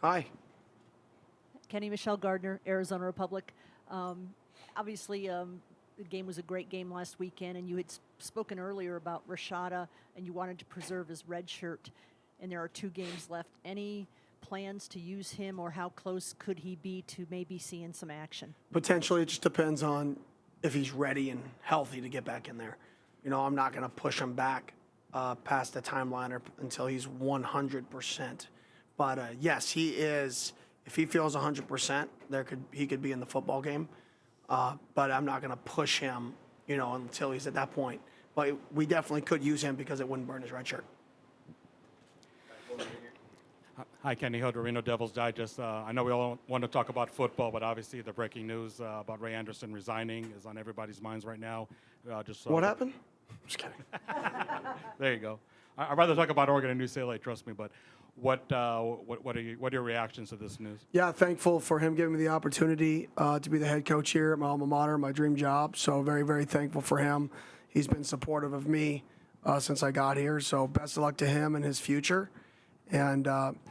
Hi. Kenny, Michelle Gardner, Arizona Republic. Obviously, the game was a great game last weekend, and you had spoken earlier about Rashada, and you wanted to preserve his red shirt, and there are 2 games left. Any plans to use him, or how close could he be to maybe seeing some action? Potentially, it just depends on if he's ready and healthy to get back in there. I'm not going to push him back past the timeline until he's 100%. But yes, he is. If he feels 100%, he could be in the football game. But I'm not going to push him, until he's at that point. But we definitely could use him because it wouldn't burn his red shirt. Hi, Kenny Hill, Reno Devils Digest. I know we all want to talk about football, but obviously the breaking news about Ray Anderson resigning is on everybody's minds right now. What happened? Just kidding. There you go. I'd rather talk about Oregon and UCLA, trust me. But what are your reactions to this news? Yeah, thankful for him giving me the opportunity to be the head coach here at my alma mater, my dream job. So very, very thankful for him. He's been supportive of me since I got here. So best of luck to him and his future. And,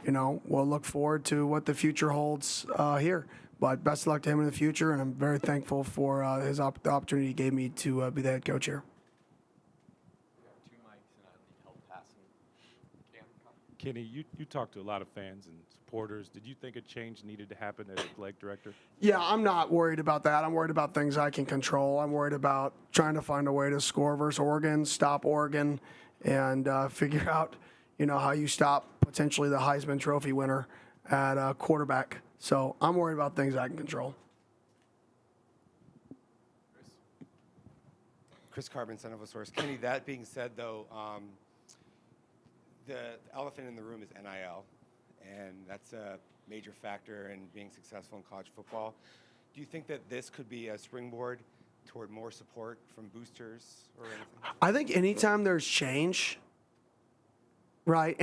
we'll look forward to what the future holds here. But best of luck to him in the future, and I'm very thankful for the opportunity he gave me to be the head coach here. Kenny, you talked to a lot of fans and supporters. Did you think a change needed to happen as athletic director? Yeah, I'm not worried about that. I'm worried about things I can control. I'm worried about trying to find a way to score versus Oregon, stop Oregon, and figure out, how you stop potentially the Heisman Trophy winner at quarterback. So I'm worried about things I can control. Chris Carbon, Son of a Source. Kenny, that being said, though, the elephant in the room is NIL, and that's a major factor in being successful in college football. Do you think that this could be a springboard toward more support from boosters or anything? I think anytime there's change, right,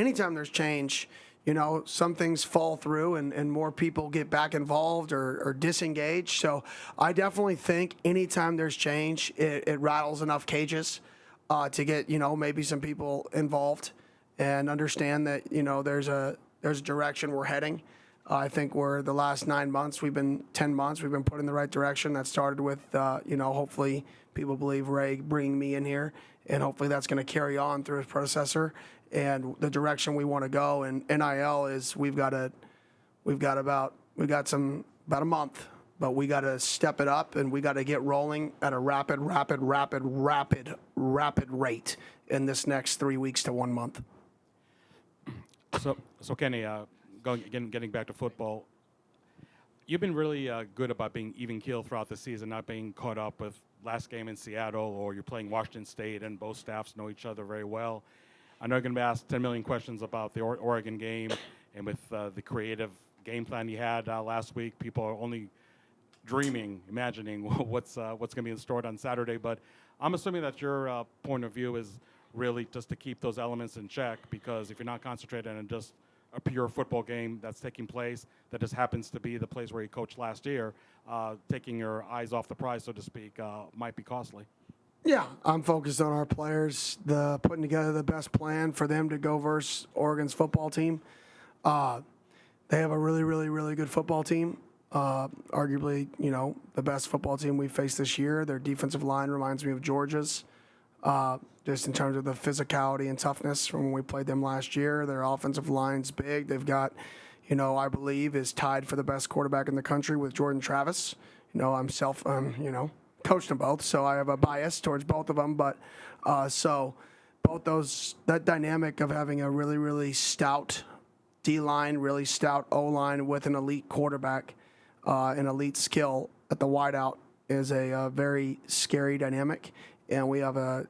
some things fall through and more people get back involved or disengaged. So I definitely think anytime there's change, it rattles enough cages to get, maybe some people involved and understand that, there's a direction we're heading. I think we're the last 10 months, we've been put in the right direction. That started with, hopefully people believe Ray bringing me in here, and hopefully that's going to carry on through his predecessor and the direction we want to go. And NIL is we've got about a month, but we got to step it up and we got to get rolling at a rapid rate in this next 3 weeks to 1 month. So Kenny, getting back to football, you've been really good about being even keeled throughout the season, not being caught up with last game in Seattle, or you're playing Washington State, and both staffs know each other very well. I know you're going to be asked 10 million questions about the Oregon game, and with the creative game plan you had last week, people are only imagining what's going to be in store on Saturday. But I'm assuming that your point of view is really just to keep those elements in check, because if you're not concentrated on just a pure football game that's taking place, that just happens to be the place where you coached last year, taking your eyes off the prize, so to speak, might be costly. Yeah, I'm focused on our players, putting together the best plan for them to go versus Oregon's football team. They have a really, really, really good football team. Arguably, the best football team we've faced this year. Their defensive line reminds me of Georgia's, just in terms of the physicality and toughness from when we played them last year. Their offensive line's big. They've got, I believe is tied for the best quarterback in the country with Jordan Travis. Coached them both, so I have a bias towards both of them. But so both that dynamic of having a really, really stout D-line, really stout O-line with an elite quarterback, an elite skill at the wideout is a very scary dynamic, and we have a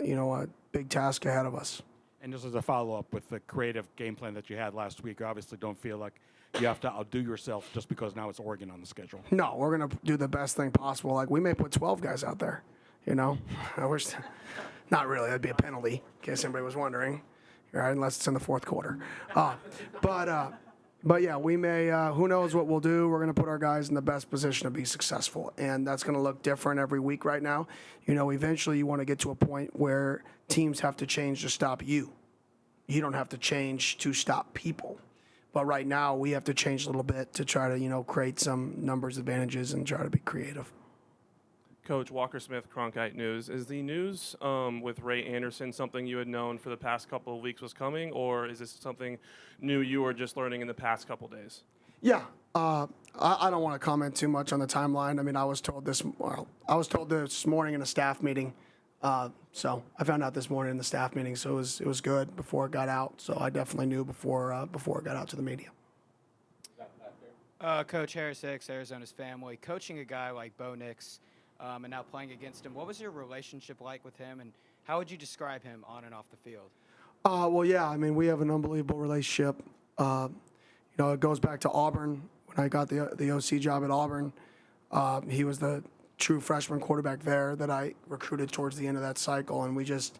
big task ahead of us. And just as a follow-up, with the creative game plan that you had last week, you obviously don't feel like you have to outdo yourself just because now it's Oregon on the schedule. No, we're going to do the best thing possible. Like, we may put 12 guys out there, I wish, not really, that'd be a penalty, in case anybody was wondering, right? Unless it's in the fourth quarter. But yeah, we may, who knows what we'll do. We're going to put our guys in the best position to be successful, and that's going to look different every week right now. Eventually you want to get to a point where teams have to change to stop you. You don't have to change to stop people. But right now, we have to change a little bit to try to, create some numbers advantages and try to be creative. Coach Walker Smith, Cronkite News. Is the news with Ray Anderson something you had known for the past couple of weeks was coming, or is this something new you were just learning in the past couple days? Yeah, I don't want to comment too much on the timeline. I mean, I was told this morning in a staff meeting. So I found out this morning in the staff meeting. So it was good before it got out. So I definitely knew before it got out to the media. Coach Harris Hicks, Arizona's family, coaching a guy like Bo Nix, and now playing against him. What was your relationship like with him, and how would you describe him on and off the field? Well, yeah, I mean, we have an unbelievable relationship. It goes back to Auburn. When I got the OC job at Auburn, he was the true freshman quarterback there that I recruited towards the end of that cycle, and we just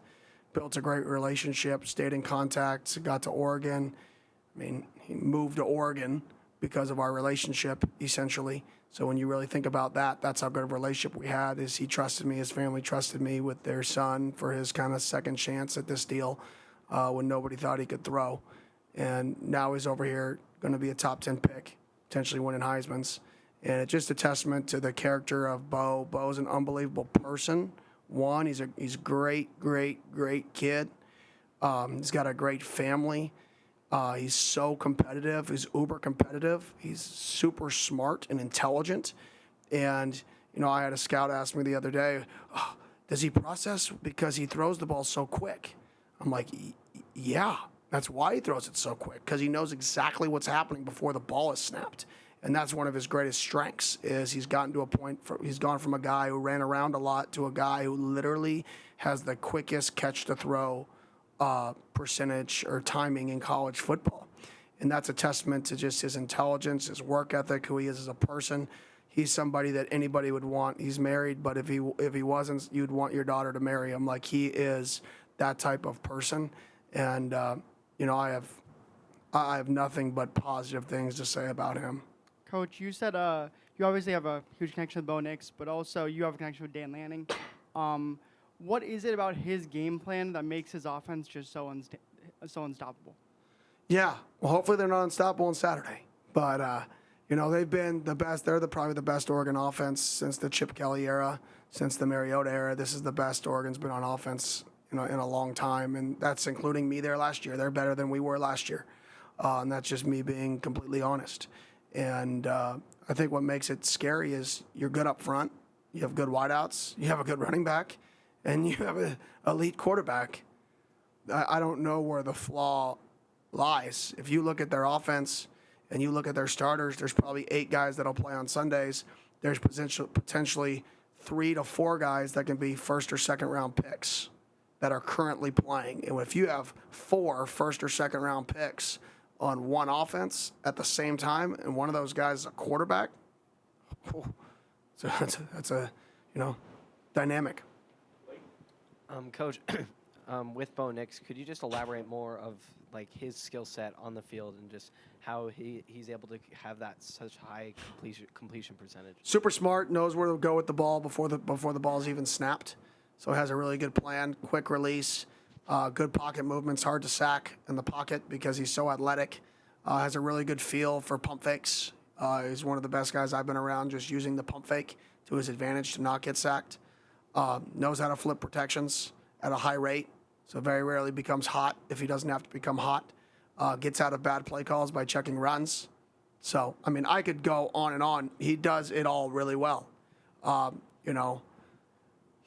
built a great relationship, stayed in contact, got to Oregon. I mean, he moved to Oregon because of our relationship, essentially. So when you really think about that, that's how good of a relationship we had. Is he trusted me, his family trusted me with their son for his kind of second chance at this deal when nobody thought he could throw. And now he's over here going to be a top 10 pick, potentially winning Heisman's. And it's just a testament to the character of Bo. Bo's an unbelievable person. One, he's a great kid. He's got a great family. He's so competitive. He's uber competitive. He's super smart and intelligent. And, I had a scout ask me the other day, does he process because he throws the ball so quick? I'm like, yeah, that's why he throws it so quick, because he knows exactly what's happening before the ball is snapped. And that's one of his greatest strengths is he's gotten to a point, he's gone from a guy who ran around a lot to a guy who literally has the quickest catch-to-throw percentage or timing in college football. And that's a testament to just his intelligence, his work ethic, who he is as a person. He's somebody that anybody would want. He's married, but if he wasn't, you'd want your daughter to marry him. Like, he is that type of person. And, I have nothing but positive things to say about him. Coach, you said you obviously have a huge connection with Bo Nix, but also you have a connection with Dan Lanning. What is it about his game plan that makes his offense just so unstoppable? Yeah, well, hopefully they're not unstoppable on Saturday. But, they've been the best. They're probably the best Oregon offense since the Chip Kelly era, since the Mariota era. This is the best Oregon's been on offense in a long time, and that's including me there last year. They're better than we were last year, and that's just me being completely honest. And I think what makes it scary is you're good up front, you have good wideouts, you have a good running back, and you have an elite quarterback. I don't know where the flaw lies. If you look at their offense and you look at their starters, there's probably 8 guys that'll play on Sundays. There's potentially 3 to 4 guys that can be first or second round picks that are currently playing. And if you have 4 first or second round picks on one offense at the same time, and one of those guys is a quarterback, so that's a dynamic. Coach, with Bo Nix, could you just elaborate more of like his skill set on the field and just how he's able to have that such high completion percentage? Super smart, knows where to go with the ball before the ball's even snapped. So has a really good plan, quick release. Good pocket movements, hard to sack in the pocket because he's so athletic. Has a really good feel for pump fakes. He's one of the best guys I've been around just using the pump fake to his advantage to not get sacked. Knows how to flip protections at a high rate, so very rarely becomes hot if he doesn't have to become hot. Gets out of bad play calls by checking runs. So, I mean, I could go on and on. He does it all really well. He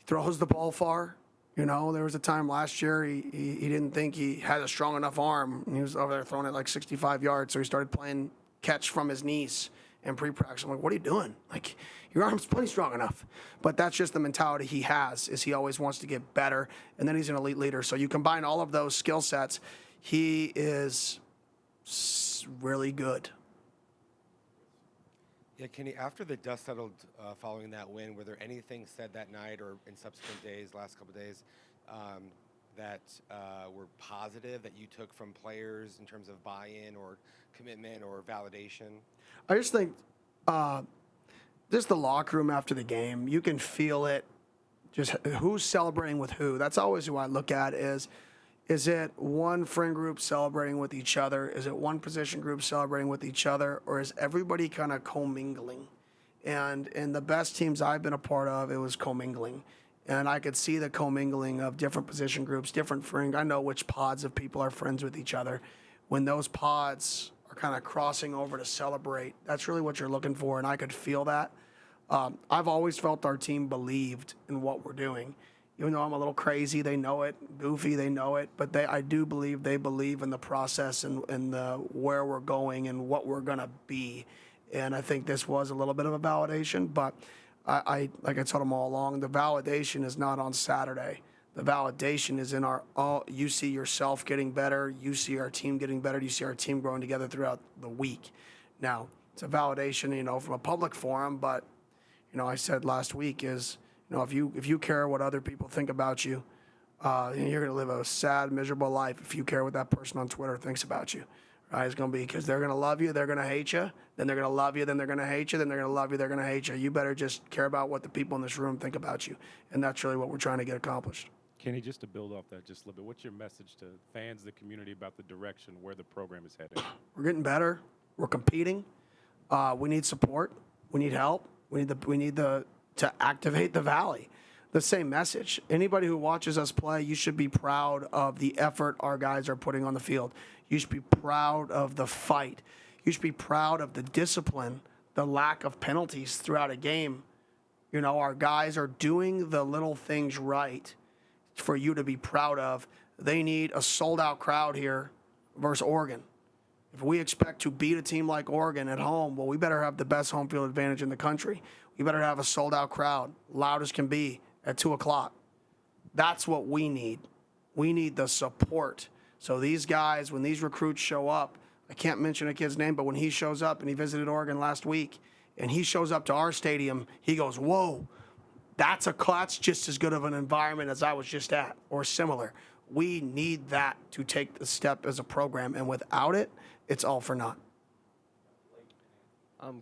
throws the ball far. There was a time last year he didn't think he had a strong enough arm. He was over there throwing it like 65 yards, so he started playing catch from his knees in pre-practice. I'm like, what are you doing? Like, your arm's plenty strong enough. But that's just the mentality he has, is he always wants to get better, and then he's an elite leader. So you combine all of those skill sets, he is really good. Yeah, Kenny, after the dust settled following that win, were there anything said that night or in subsequent days, last couple of days, that were positive that you took from players in terms of buy-in or commitment or validation? I just think just the locker room after the game, you can feel it, just who's celebrating with who. That's always who I look at is Is it one friend group celebrating with each other? Is it one position group celebrating with each other? Or is everybody kind of commingling? And in the best teams I've been a part of, it was commingling. And I could see the commingling of different position groups, different friends. I know which pods of people are friends with each other. When those pods are kind of crossing over to celebrate, that's really what you're looking for, and I could feel that. I've always felt our team believed in what we're doing. Even though I'm a little crazy, they know it. Goofy, they know it. But I do believe they believe in the process and the where we're going and what we're going to be. And I think this was a little bit of a validation, but like I told them all along, the validation is not on Saturday. The validation is in you see yourself getting better, you see our team getting better, you see our team growing together throughout the week. Now, it's a validation, from a public forum, but, I said last week is, if you care what other people think about you, you're going to live a sad, miserable life if you care what that person on Twitter thinks about you. Right? It's going to be because they're going to love you, they're going to hate you, then they're going to love you, then they're going to hate you, then they're going to love you, they're going to hate you. You better just care about what the people in this room think about you. And that's really what we're trying to get accomplished. Kenny, just to build off that just a little bit, what's your message to fans, the community, about the direction where the program is headed? We're getting better. We're competing. We need support. We need help. We need to activate the Valley. The same message. Anybody who watches us play, you should be proud of the effort our guys are putting on the field. You should be proud of the fight. You should be proud of the discipline, the lack of penalties throughout a game. Our guys are doing the little things right for you to be proud of. They need a sold-out crowd here versus Oregon. If we expect to beat a team like Oregon at home, well, we better have the best home field advantage in the country. We better have a sold-out crowd, loud as can be, at 2 o'clock. That's what we need. We need the support. So these guys, when these recruits show up, I can't mention a kid's name, but when he shows up and he visited Oregon last week, and he shows up to our stadium, he goes, whoa, that's just as good of an environment as I was just at, or similar. We need that to take the step as a program, and without it, it's all for naught.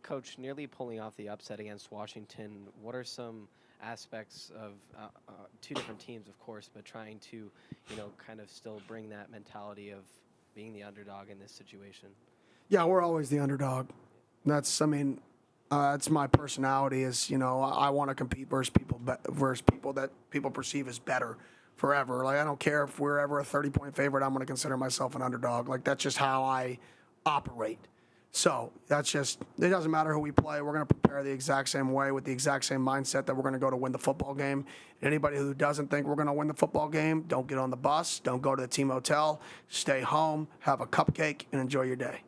Coach, nearly pulling off the upset against Washington, what are some aspects of two different teams, of course, but trying to, kind of still bring that mentality of being the underdog in this situation? Yeah, we're always the underdog. That's my personality is, I want to compete versus people that people perceive as better forever. Like, I don't care if we're ever a 30-point favorite, I'm going to consider myself an underdog. Like, that's just how I operate. So it doesn't matter who we play. We're going to prepare the exact same way with the exact same mindset that we're going to go to win the football game. And anybody who doesn't think we're going to win the football game, don't get on the bus, don't go to the team hotel, stay home, have a cupcake, and enjoy your day.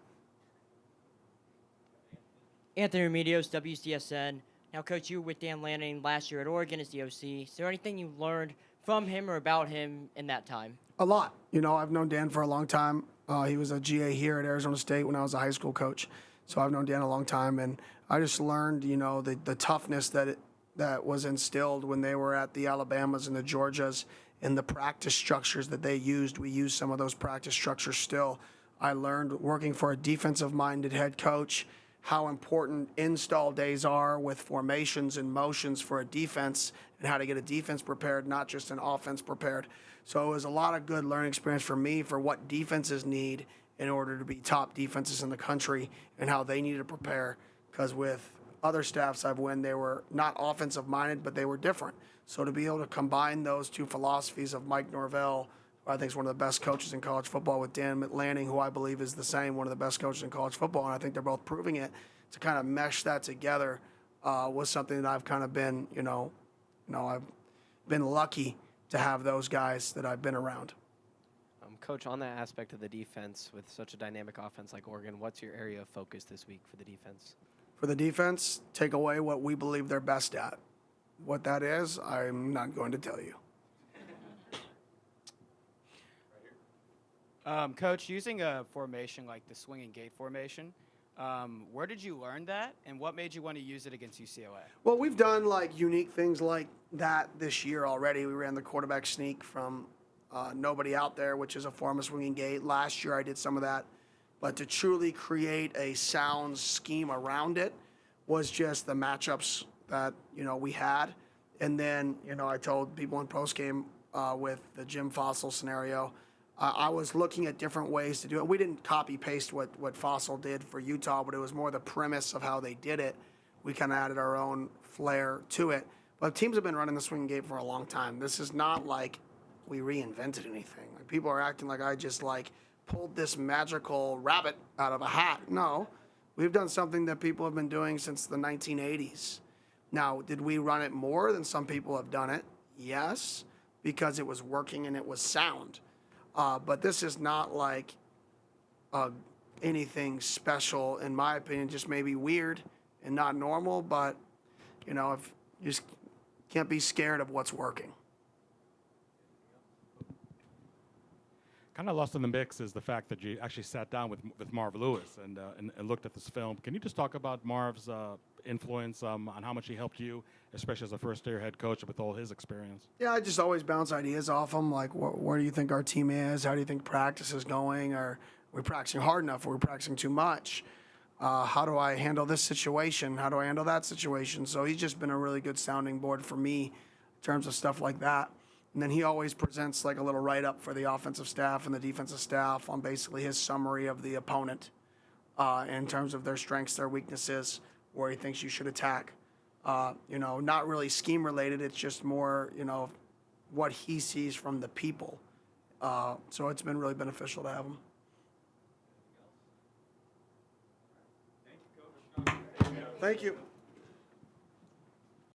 Anthony Remedios, WCSN. Now, Coach, you were with Dan Lanning last year at Oregon as the OC. Is there anything you learned from him or about him in that time? A lot. I've known Dan for a long time. He was a GA here at Arizona State when I was a high school coach. So I've known Dan a long time, and I just learned, the toughness that was instilled when they were at the Alabamas and the Georgias and the practice structures that they used. We use some of those practice structures still. I learned working for a defensive-minded head coach how important install days are with formations and motions for a defense and how to get a defense prepared, not just an offense prepared. So it was a lot of good learning experience for me for what defenses need in order to be top defenses in the country and how they needed to prepare. Because with other staffs I've won, they were not offensive-minded, but they were different. So to be able to combine those two philosophies of Mike Norvell, who I think is one of the best coaches in college football, with Dan Lanning, who I believe is the same, one of the best coaches in college football, and I think they're both proving it, to kind of mesh that together was something that I've kind of been, I've been lucky to have those guys that I've been around. Coach, on that aspect of the defense, with such a dynamic offense like Oregon, what's your area of focus this week for the defense? For the defense, take away what we believe they're best at. What that is, I'm not going to tell you. Coach, using a formation like the swinging gate formation, where did you learn that, and what made you want to use it against UCLA? Well, we've done unique things like that this year already. We ran the quarterback sneak from nobody out there, which is a form of swinging gate. Last year I did some of that. But to truly create a sound scheme around it was just the matchups that, we had. And then, I told people in postgame with the Jim Fossil scenario, I was looking at different ways to do it. We didn't copy paste what Fossil did for Utah, but it was more the premise of how they did it. We kind of added our own flair to it. But teams have been running the swing game for a long time. This is not like we reinvented anything. Like, people are acting like I just like pulled this magical rabbit out of a hat. No, we've done something that people have been doing since the 1980s. Now, did we run it more than some people have done it? Yes, because it was working and it was sound. But this is not like anything special, in my opinion, just maybe weird and not normal. But, if you just can't be scared of what's working. Kind of lost in the mix is the fact that you actually sat down with Marv Lewis and looked at this film. Can you just talk about Marv's influence on how much he helped you, especially as a first-year head coach with all his experience? Yeah, I just always bounce ideas off him. Like, where do you think our team is? How do you think practice is going? Are we practicing hard enough? Are we practicing too much? How do I handle this situation? How do I handle that situation? So he's just been a really good sounding board for me in terms of stuff like that. And then he always presents like a little write-up for the offensive staff and the defensive staff on basically his summary of the opponent in terms of their strengths, their weaknesses, where he thinks you should attack. Not really scheme related. It's just more, what he sees from the people. So it's been really beneficial to have him. Thank you.